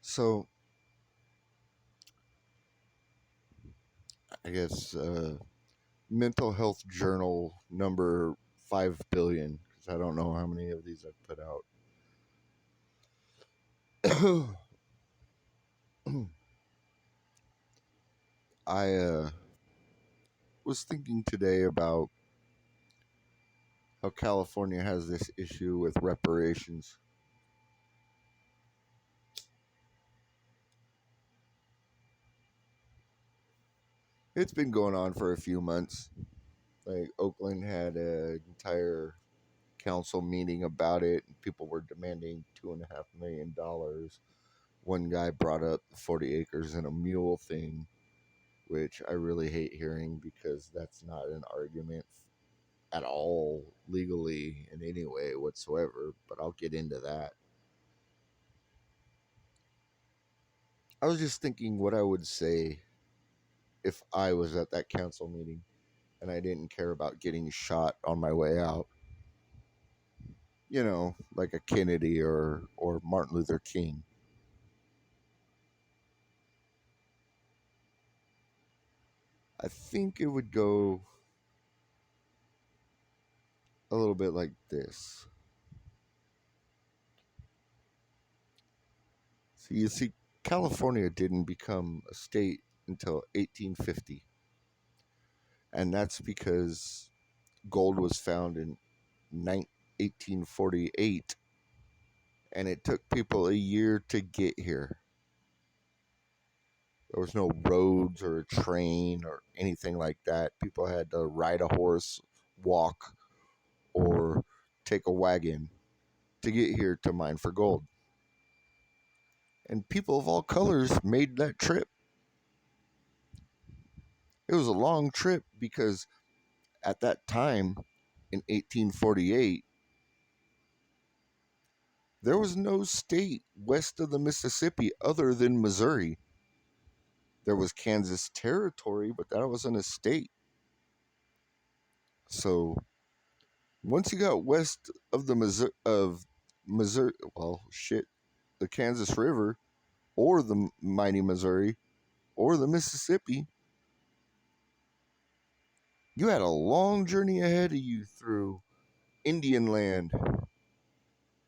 So I guess mental health journal number 5 billion, because I don't know how many of these I've put out. I was thinking today about how California has this issue with reparations. It's been going on for a few months. Like Oakland had an entire council meeting about it, and people were demanding $2.5 million. One guy brought up the 40 acres and a mule thing, which I really hate hearing because that's not an argument at all legally in any way whatsoever. But I'll get into that. I was just thinking what I would say if I was at that council meeting and I didn't care about getting shot on my way out. Like a Kennedy or Martin Luther King. I think it would go a little bit like this. So you see, California didn't become a state until 1850, and that's because gold was found in 1848, and it took people a year to get here. There was no roads or a train or anything like that. People had to ride a horse, walk, or take a wagon to get here to mine for gold. And people of all colors made that trip. It was a long trip because at that time in 1848, there was no state west of the Mississippi other than Missouri. There was Kansas Territory, but that wasn't a state. So once you got west of Missouri, well, shit, the Kansas River or the mighty Missouri or the Mississippi, you had a long journey ahead of you through Indian land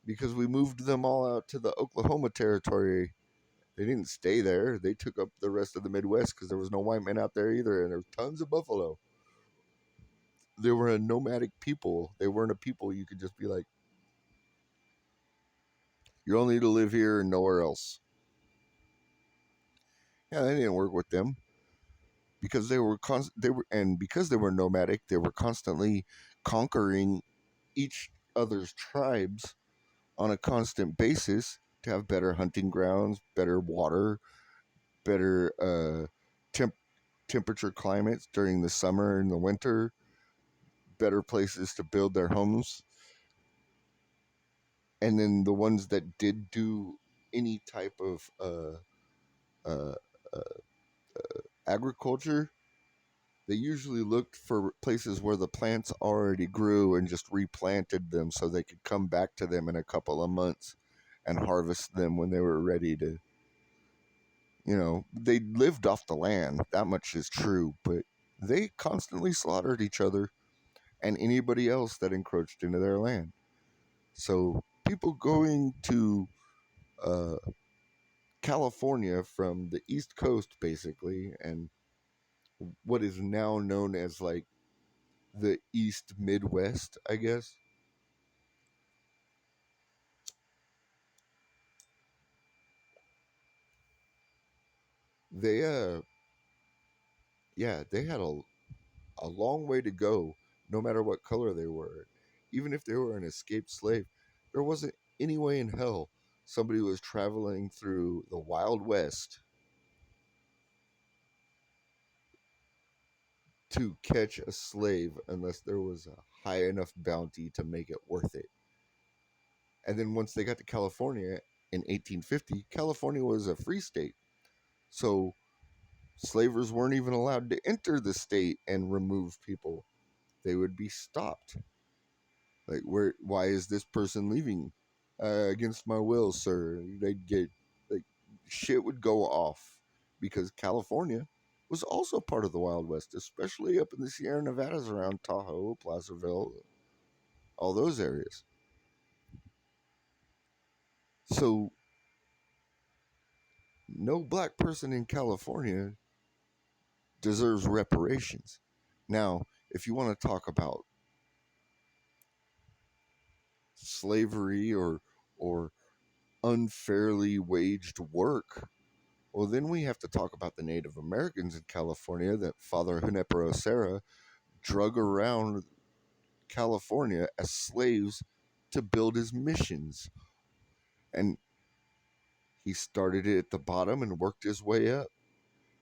because we moved them all out to the Oklahoma Territory. They didn't stay there. They took up the rest of the Midwest because there was no white men out there either, and there was tons of buffalo. They were a nomadic people. They weren't a people you could just be like, you're only to live here and nowhere else. Yeah, they didn't work with them because because they were nomadic. They were constantly conquering each other's tribes on a constant basis to have better hunting grounds, better water, better temp- temperature climates during the summer and the winter, better places to build their homes. And then the ones that did do any type of uh, uh, agriculture, they usually looked for places where the plants already grew and just replanted them so they could come back to them in a couple of months and harvest them when they were ready to. They lived off the land. That much is true, but they constantly slaughtered each other and anybody else that encroached into their land. So people going to uh, California from the East Coast, basically, and what is now known as like the East Midwest, I guess. They yeah, they had a long way to go, no matter what color they were. Even if they were an escaped slave, there wasn't any way in hell somebody was traveling through the Wild West to catch a slave unless there was a high enough bounty to make it worth it. And then once they got to California in 1850, California was a free state. So slavers weren't even allowed to enter the state and remove people. They would be stopped. Like, why is this person leaving? Against my will, sir. They'd get like shit would go off because California was also part of the Wild West, especially up in the Sierra Nevadas around Tahoe, Placerville, all those areas. So no black person in California deserves reparations. Now, if you want to talk about slavery or unfairly waged work, well, then we have to talk about the Native Americans in California that Father Junipero Serra drug around California as slaves to build his missions. And he started it at the bottom and worked his way up.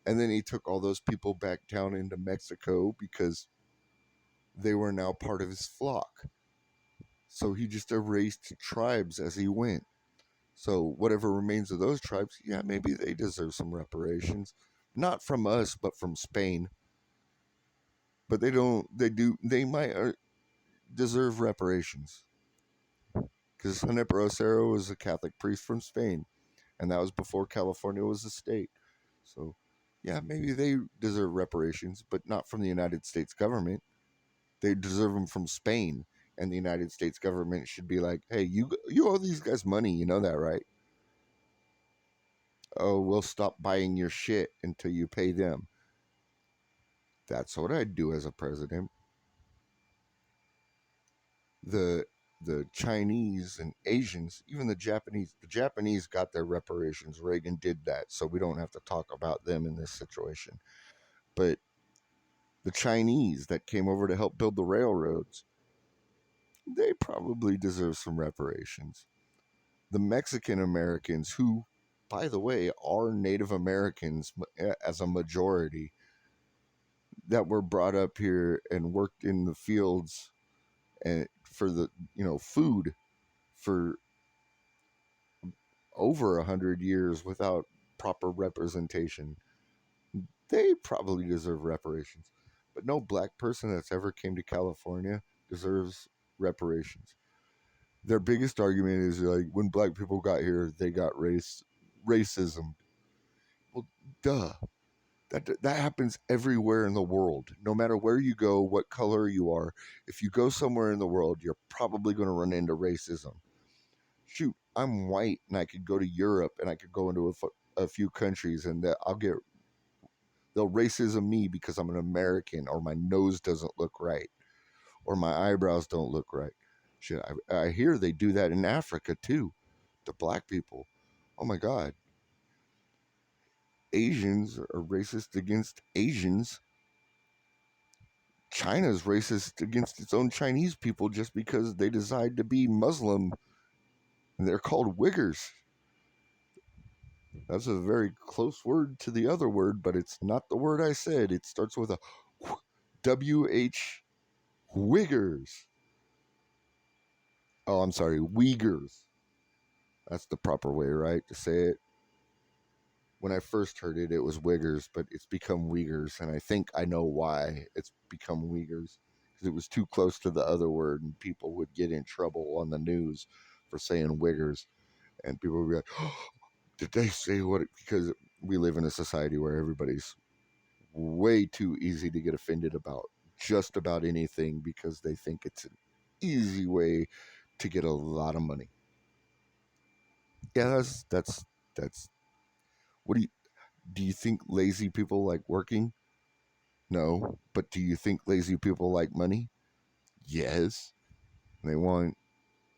And then he took all those people back down into Mexico because they were now part of his flock. So he just erased tribes as he went. So whatever remains of those tribes, yeah, maybe they deserve some reparations. Not from us, but from Spain. But they don't, they do, they might deserve reparations. Because Junipero Serra was a Catholic priest from Spain. And that was before California was a state. So, yeah, maybe they deserve reparations, but not from the United States government. They deserve them from Spain, and the United States government should be like, "Hey, you owe these guys money. You know that, right? Oh, we'll stop buying your shit until you pay them." That's what I'd do as a president. The the Chinese and Asians, even the Japanese got their reparations. Reagan did that, so we don't have to talk about them in this situation. But the Chinese that came over to help build the railroads, they probably deserve some reparations. The Mexican Americans, who, by the way, are Native Americans as a majority, that were brought up here and worked in the fields and for the food for over 100 years without proper representation, they probably deserve reparations. But no black person that's ever came to California deserves reparations. Their biggest argument is like when black people got here, they got racism. Well, duh. That happens everywhere in the world. No matter where you go, what color you are, if you go somewhere in the world, you're probably going to run into racism. Shoot, I'm white and I could go to Europe and I could go into a few countries and they'll racism me because I'm an American or my nose doesn't look right or my eyebrows don't look right. Shit, I hear they do that in Africa too, to black people. Oh my God. Asians are racist against Asians. China's racist against its own Chinese people just because they decide to be Muslim. And they're called Uyghurs. That's a very close word to the other word, but it's not the word I said. It starts with a WH Uyghurs. Oh, I'm sorry, Uyghurs. That's the proper way, right, to say it. When I first heard it, it was Uyghurs, but it's become Uyghurs, and I think I know why it's become Uyghurs. Because it was too close to the other word, and people would get in trouble on the news for saying Uyghurs. And people would be like, oh, did they say what? Because we live in a society where everybody's way too easy to get offended about just about anything because they think it's an easy way to get a lot of money. Yeah, that's what do you think lazy people like working? No, but do you think lazy people like money? Yes. They want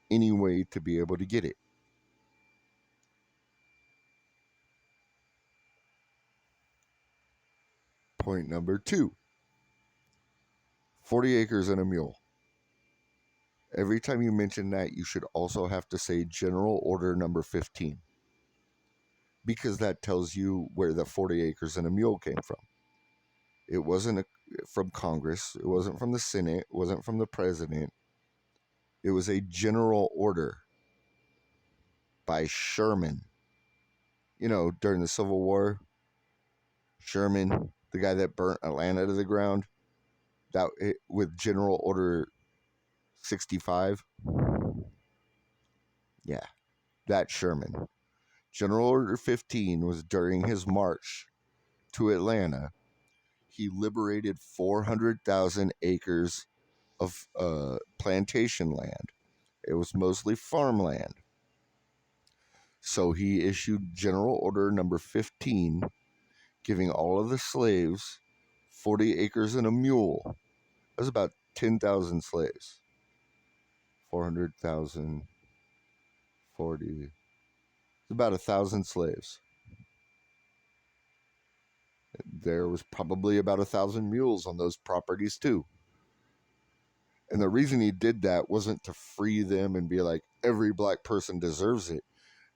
any way to be able to get it. Point number 2, 40 acres and a mule. Every time you mention that, you should also have to say General Order number 15 because that tells you where the 40 acres and a mule came from. It wasn't from Congress, it wasn't from the Senate, it wasn't from the president. It was a general order by Sherman. You know, during the Civil War, Sherman, the guy that burnt Atlanta to the ground, with General Order 65. Yeah, that Sherman. General Order 15 was during his march to Atlanta. He liberated 400,000 acres of plantation land. It was mostly farmland. So he issued General Order number 15, giving all of the slaves 40 acres and a mule. That's about 10,000 slaves. 400,000, 40. It's about 1,000 slaves. There was probably about 1,000 mules on those properties too. And the reason he did that wasn't to free them and be like, every black person deserves it.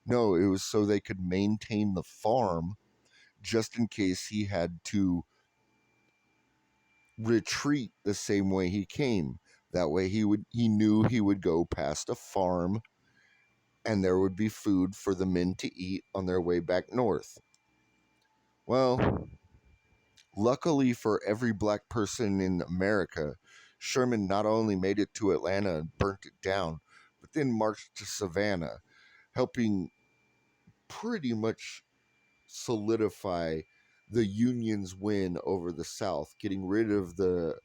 No, it was so they could maintain the farm just in case he had to retreat the same way he came. That way he knew he would go past a farm and there would be food for the men to eat on their way back north. Well, luckily for every black person in America, Sherman not only made it to Atlanta and burnt it down, but then marched to Savannah, helping pretty much solidify the Union's win over the South, getting rid of the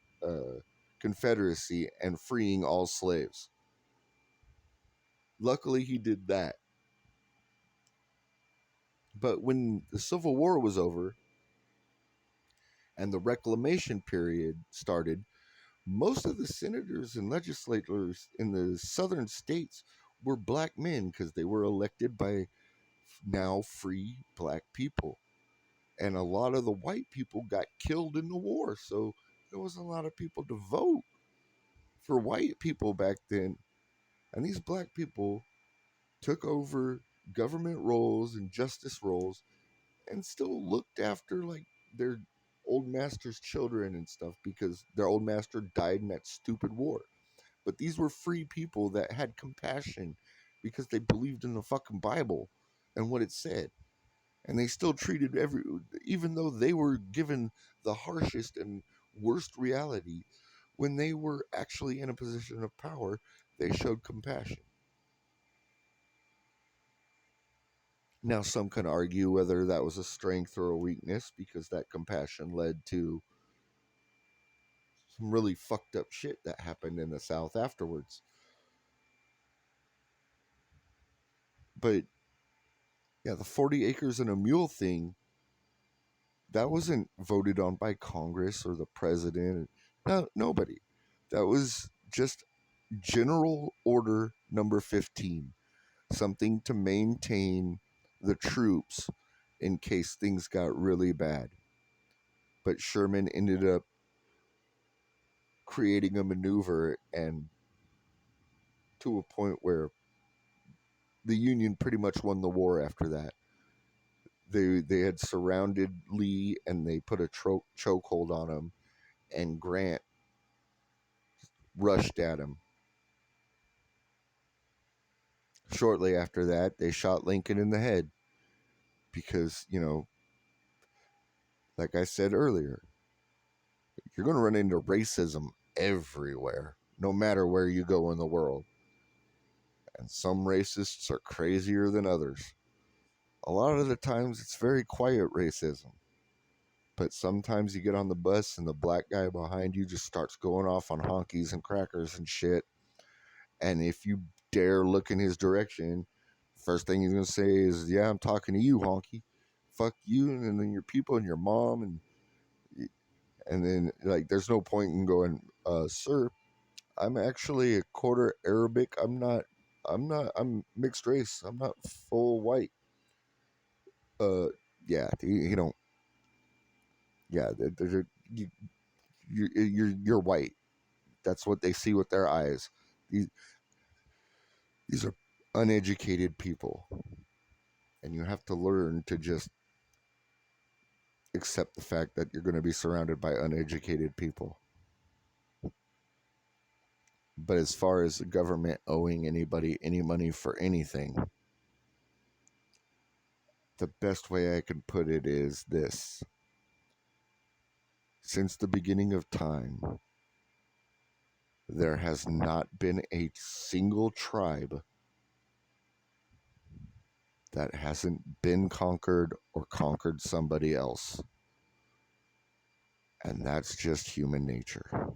Confederacy and freeing all slaves. Luckily, he did that. But when the Civil War was over and the Reclamation period started, most of the senators and legislators in the southern states were black men because they were elected by now free black people. And a lot of the white people got killed in the war. So there wasn't a lot of people to vote for white people back then. And these black people took over government roles and justice roles and still looked after like their old master's children and stuff because their old master died in that stupid war. But these were free people that had compassion because they believed in the fucking Bible and what it said. And they still treated even though they were given the harshest and worst reality, when they were actually in a position of power, they showed compassion. Now, some can argue whether that was a strength or a weakness because that compassion led to some really fucked up shit that happened in the South afterwards. But yeah, the 40 acres and a mule thing, that wasn't voted on by Congress or the president. No, nobody. That was just General Order number 15, something to maintain the troops in case things got really bad. But Sherman ended up creating a maneuver and to a point where the Union pretty much won the war after that. They had surrounded Lee and they put a chokehold on him, and Grant rushed at him. Shortly after that, they shot Lincoln in the head because, like I said earlier, you're going to run into racism everywhere, no matter where you go in the world. And some racists are crazier than others. A lot of the times it's very quiet racism. But sometimes you get on the bus and the black guy behind you just starts going off on honkies and crackers and shit. And if you dare look in his direction, first thing he's going to say is, "Yeah, I'm talking to you, honky. Fuck you and then your people and your mom." And then, like, there's no point in going, "Sir, I'm actually a quarter Arabic. I'm mixed race. I'm not full white." Uh, yeah, you don't, yeah, you, you're white. That's what they see with their eyes. These, these are uneducated people. And you have to learn to just accept the fact that you're going to be surrounded by uneducated people. But as far as the government owing anybody any money for anything, the best way I can put it is this. Since the beginning of time, there has not been a single tribe that hasn't been conquered or conquered somebody else. And that's just human nature.